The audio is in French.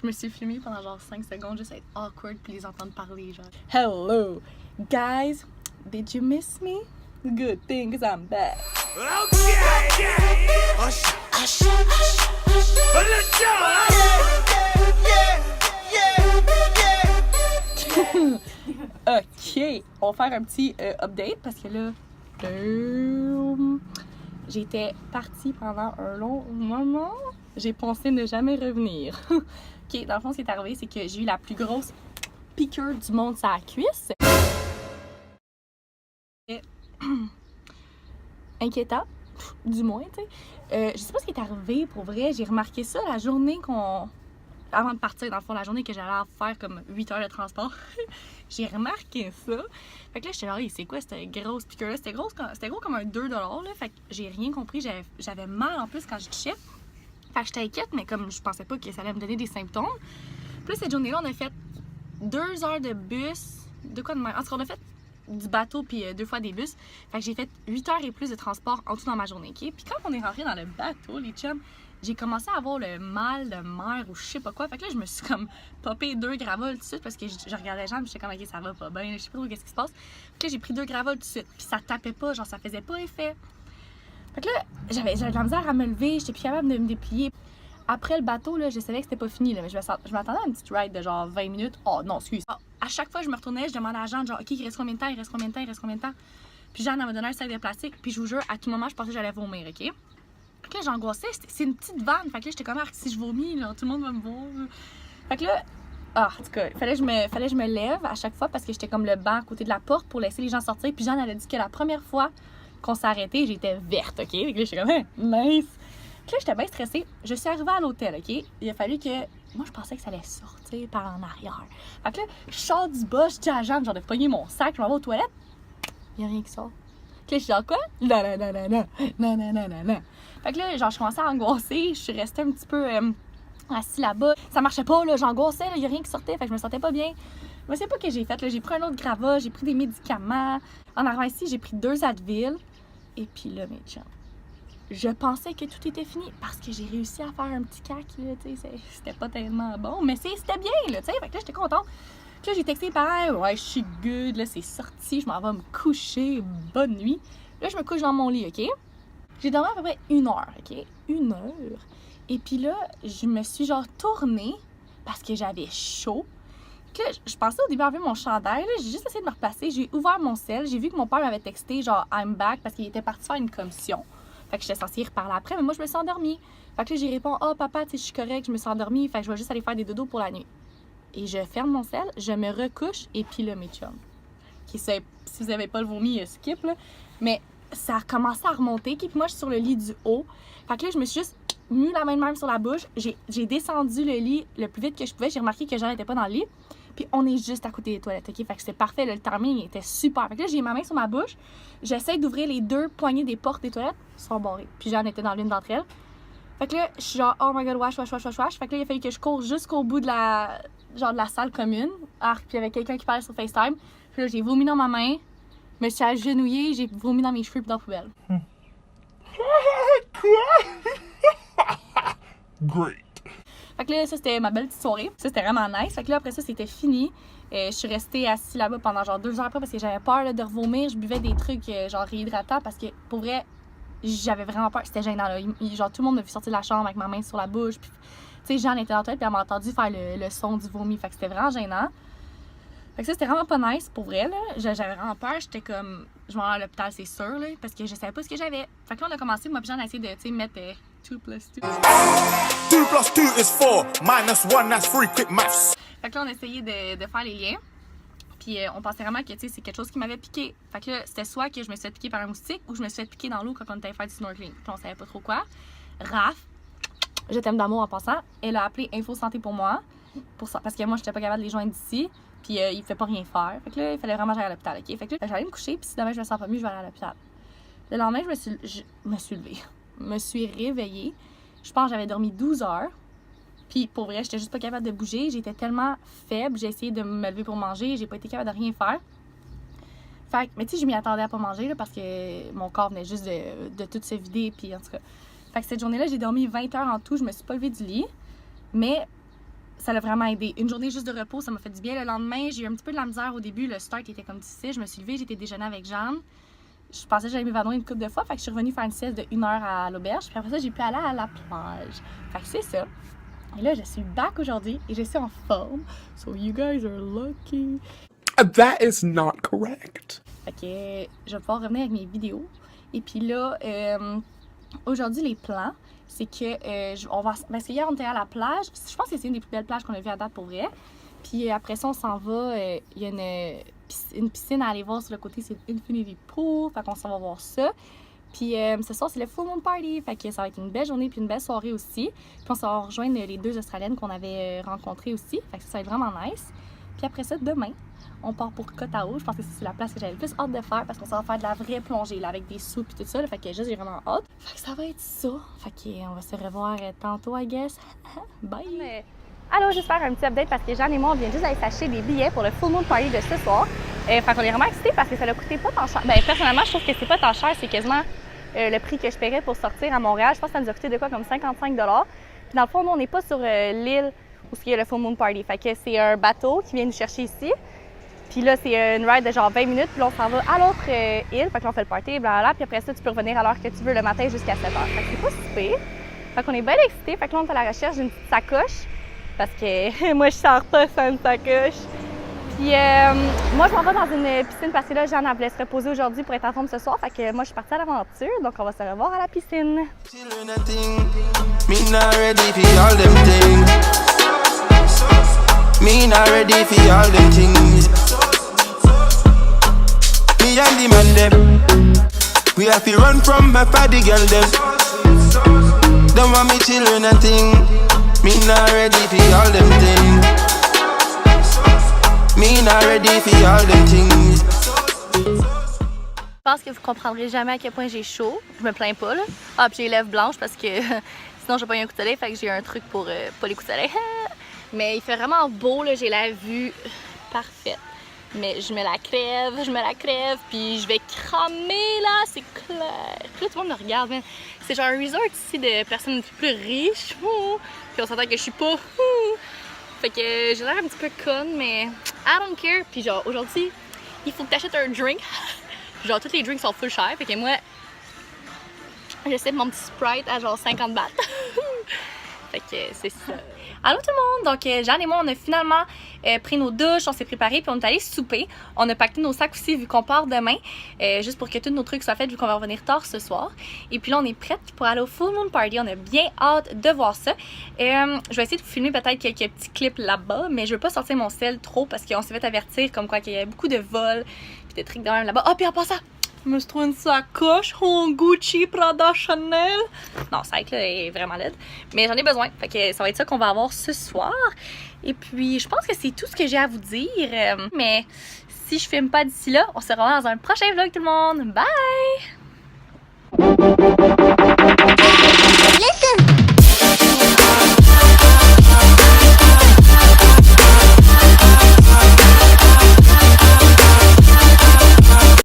Je me suis filmée pendant genre 5 secondes, juste à être awkward puis les entendre parler, genre. Hello, guys, did you miss me? Good thing, cause I'm back. Ok, on va faire un petit update parce que là, j'étais partie pendant un long moment. J'ai pensé ne jamais revenir. Ok, dans le fond, ce qui est arrivé, c'est que j'ai eu la plus grosse piqûre du monde sur la cuisse. Inquiétant, du moins, tu sais. Je sais pas ce qui est arrivé, pour vrai. J'ai remarqué ça la journée avant de partir, dans le fond, la journée que j'allais faire comme 8 heures de transport. J'ai remarqué ça. Fait que là, j'étais là, c'est quoi cette grosse piqûre-là? C'était gros comme un 2$, là. Fait que j'ai rien compris. J'avais mal en plus quand je touchais. Fait que j'étais inquiète, mais comme je pensais pas que ça allait me donner des symptômes. Puis cette journée-là, on a fait 2 heures de bus. De quoi de même? En tout cas, on a fait du bateau puis 2 fois des bus. Fait que j'ai fait 8 heures et plus de transport en tout dans ma journée, ok? Puis quand on est rentré dans le bateau, les chums, j'ai commencé à avoir le mal de mer ou je sais pas quoi. Fait que là, je me suis comme popé 2 gravoles tout de suite parce que je regardais les gens et j'étais comme, ok, ça va pas bien, je sais pas trop qu'est-ce qui se passe. Fait que là, j'ai pris 2 gravoles tout de suite. Puis ça tapait pas, genre ça faisait pas effet. Fait que là, j'avais de la misère à me lever, j'étais plus capable de me déplier. Après le bateau, là, je savais que c'était pas fini, là, mais je m'attendais à une petite ride de genre 20 minutes. Oh non, excuse. À chaque fois que je me retournais, je demandais à Jeanne, genre, ok, il reste combien de temps, il reste combien de temps, il reste combien de temps. Puis Jeanne, elle m'a donné un sac de plastique, puis je vous jure, à tout moment, je pensais que j'allais vomir, ok? Fait que là, j'angoissais, c'est une petite vanne. Fait que là, j'étais comme, si je vomis, genre, tout le monde va me voir. Fait que là, en tout cas, fallait que je me lève à chaque fois parce que j'étais comme le banc à côté de la porte pour laisser les gens sortir. Puis Jeanne, elle a dit que la première fois qu'on s'est arrêté, j'étais verte, ok? Fait que là, j'étais comme, nice! Puis là, j'étais bien stressée. Je suis arrivée à l'hôtel, ok? Il a fallu que. Moi, je pensais que ça allait sortir par en arrière. Fait que là, je sors du bas, je dis à Jeanne, genre, de pogner mon sac, je m'en vais aux toilettes. Il n'y a rien qui sort. Puis là, je dis, genre, quoi? Non. Fait que là, genre, je commençais à angoisser. Je suis restée un petit peu assise là-bas. Ça marchait pas, là. J'angoissais, il n'y a rien qui sortait. Fait que je me sentais pas bien. Je sais pas ce que j'ai fait, là. J'ai pris un autre Grava, j'ai pris des médicaments. En arrivant ici, j'ai pris 2 Advil. Et puis là, mes chums, je pensais que tout était fini parce que j'ai réussi à faire un petit cac, là, tu sais, c'était pas tellement bon, mais c'était bien, là, tu sais, fait que là, j'étais contente. Puis là, j'ai texté pareil, ouais, je suis good, là, c'est sorti, je m'en vais me coucher, bonne nuit. Là, je me couche dans mon lit, ok? J'ai dormi à peu près 1 heure, ok? 1 heure. Et puis là, je me suis genre tournée parce que j'avais chaud. Puis là, je pensais au début enlever mon chandail, là, j'ai juste essayé de me replacer, j'ai ouvert mon cell, j'ai vu que mon père m'avait texté genre I'm back parce qu'il était parti faire une commission. Fait que j'étais censée y reparler après, mais moi, je me suis endormie. Fait que là, j'ai répondu, oh papa, tu sais, je suis correcte, je me suis endormie, fait que je vais juste aller faire des dodos pour la nuit. Et je ferme mon sel, je me recouche, et puis là, mes chums. Si vous n'avez pas le vomi, skip, là. Mais ça a commencé à remonter, puis moi, je suis sur le lit du haut. Fait que là, je me suis juste mis la main de même sur la bouche. J'ai descendu le lit le plus vite que je pouvais. J'ai remarqué que Jean n'était pas dans le lit. Puis on est juste à côté des toilettes, ok? Fait que c'était parfait, le timing était super. Fait que là, j'ai ma main sur ma bouche, j'essaie d'ouvrir les 2 poignées des portes des toilettes, sont barrées. Puis Jeanne était dans l'une d'entre elles. Fait que là, je suis genre, oh my god, wash. Fait que là, il a fallu que je cours jusqu'au bout de la salle commune. Puis il y avait quelqu'un qui parlait sur FaceTime. Puis là, j'ai vomi dans ma main, me suis agenouillée, j'ai vomi dans mes cheveux puis dans la poubelle. Great. Fait que là, ça, c'était ma belle petite soirée. Ça, c'était vraiment nice. Fait que là, après ça, c'était fini. Je suis restée assise là-bas pendant genre 2 heures après parce que j'avais peur là, de revomir. Je buvais des trucs genre réhydratants parce que, pour vrai, j'avais vraiment peur. C'était gênant, là. Genre, tout le monde m'a vu sortir de la chambre avec ma main sur la bouche. Puis, tu sais, Jeanne était dans la toilette puis elle m'a entendu faire le son du vomi. Fait que c'était vraiment gênant. Fait que ça, c'était vraiment pas nice, pour vrai, là. J'avais vraiment peur. J'étais comme, je m'en vais à l'hôpital, c'est sûr, là, parce que je savais pas ce que j'avais. Fait que là, on a commencé, moi, puis Jeanne a essayé de, tu sais, mettre 2 + 2. 2 + 2 is 4. -1, that's 3. Quick maths. Fait que là, on a essayé de faire les liens. Puis on pensait vraiment que, tu sais, c'est quelque chose qui m'avait piqué. Fait que là, c'était soit que je me suis fait piquer par un moustique ou je me suis fait piquer dans l'eau quand on était faire du snorkeling. Puis on savait pas trop quoi. Raph, je t'aime d'amour en passant, elle a appelé Info Santé pour moi. Pour ça, parce que moi, j'étais pas capable de les joindre d'ici. Puis il fait pas rien faire. Fait que là, il fallait vraiment que j'aille à l'hôpital, ok? Fait que là, j'allais me coucher, puis si demain je me sens pas mieux, je vais aller à l'hôpital. Le lendemain, je me suis levée. Je me suis réveillée. Je pense que j'avais dormi 12 heures. Puis pour vrai, j'étais juste pas capable de bouger. J'étais tellement faible. J'ai essayé de me lever pour manger. J'ai pas été capable de rien faire. Fait que, mais tu sais, je m'y attendais à pas manger là, parce que mon corps venait juste de tout se vider. Puis en tout cas. Fait que cette journée-là, j'ai dormi 20 heures en tout. Je me suis pas levée du lit. Mais ça l'a vraiment aidé. Une journée juste de repos, ça m'a fait du bien. Le lendemain, j'ai eu un petit peu de la misère au début. Le start était comme difficile. Je me suis levée, j'étais déjeuner avec Jeanne. Je pensais que j'allais m'évanouir une couple de fois. Fait que je suis revenue faire une sieste de 1 heure à l'auberge. Puis après ça, j'ai pu aller à la plage. Fait que c'est ça. Et là, je suis back aujourd'hui et je suis en forme. So you guys are lucky. That is not correct. Fait que je vais pouvoir revenir avec mes vidéos. Et puis là, aujourd'hui, les plans, c'est que on va. Parce qu'hier, on était à la plage. Je pense que c'est une des plus belles plages qu'on a vues à date pour vrai. Puis après ça, on s'en va. Il y a une piscine à aller voir sur le côté, c'est Infinity Pool. Fait qu'on s'en va voir ça. Puis ce soir, c'est le Full Moon Party. Fait que ça va être une belle journée puis une belle soirée aussi. Puis on s'en va rejoindre les 2 Australiennes qu'on avait rencontrées aussi. Fait que ça va être vraiment nice. Puis après ça, demain, on part pour Kotao. Je pense que c'est la place que j'avais le plus hâte de faire parce qu'on s'en va faire de la vraie plongée là, avec des soupes et tout ça. Là, fait que juste, j'ai vraiment hâte. Fait que ça va être ça. Fait que on va se revoir tantôt, I guess. Bye! Allô, juste faire un petit update parce que Jeanne et moi, on vient juste d'aller s'acheter des billets pour le Full Moon Party de ce soir. Fait qu'on est vraiment excités parce que ça a coûté pas tant cher. Ben, personnellement, je trouve que c'est pas tant cher. C'est quasiment le prix que je paierais pour sortir à Montréal. Je pense que ça nous a coûté de quoi comme 55 $. Puis dans le fond, nous, on n'est pas sur l'île où il y a le Full Moon Party. Fait que c'est un bateau qui vient nous chercher ici. Puis là, c'est une ride de genre 20 minutes. Puis là, on s'en va à l'autre île. Fait que là, on fait le party, blablabla. Puis après ça, tu peux revenir à l'heure que tu veux le matin jusqu'à 7 h. Fait que c'est pas si pire. Fait qu'on est bien excités. Fait que là, on est à la recherche d'une petite sacoche. Parce que moi, je sors pas sans une sacoche. Puis moi, je m'en vais dans une piscine parce que là, Jeanne, elle voulait se reposer aujourd'hui pour être en forme ce soir. Fait que moi, je suis partie à l'aventure. Donc, on va se revoir à la piscine. Me not ready for all them things. Me and the man them, we have to run from my fatty girl them. Don't want me children and thing. Me not ready for all them things. Me not ready for all them things. Je pense que vous comprendrez jamais à quel point j'ai chaud. Je me plains pas là. Ah, puis j'ai les lèvres blanches parce que sinon j'ai pas eu un coup de soleil, fait que j'ai un truc pour pas les coups de soleil. Mais il fait vraiment beau, là, j'ai la vue parfaite. Mais je me la crève, puis je vais cramer là, c'est clair. Puis là, tout le monde me regarde, man. C'est genre un resort ici de personnes un petit peu riches. Puis on s'entend que je suis pas. Fait que j'ai l'air un petit peu conne, mais I don't care. Puis genre, aujourd'hui, il faut que t'achètes un drink. Genre, tous les drinks sont full cher. Fait que moi, j'essaie mon petit Sprite à genre 50 $. Fait que c'est ça. Allô tout le monde! Donc, Jeanne et moi, on a finalement pris nos douches, on s'est préparés, puis on est allé souper. On a pacté nos sacs aussi, vu qu'on part demain, juste pour que tous nos trucs soient faits, vu qu'on va revenir tard ce soir. Et puis là, on est prête pour aller au Full Moon Party. On a bien hâte de voir ça. Je vais essayer de vous filmer peut-être quelques petits clips là-bas, mais je veux pas sortir mon sel trop parce qu'on s'est fait avertir comme quoi qu'il y avait beaucoup de vols, puis des trucs de même là-bas. Ah, puis en passant, je me suis trouvé une sacoche, Gucci, Prada, Chanel. Non, ça est vraiment laide. Mais j'en ai besoin. Fait que ça va être ça qu'on va avoir ce soir. Et puis, je pense que c'est tout ce que j'ai à vous dire. Mais si je filme pas d'ici là, on se revoit dans un prochain vlog tout le monde. Bye!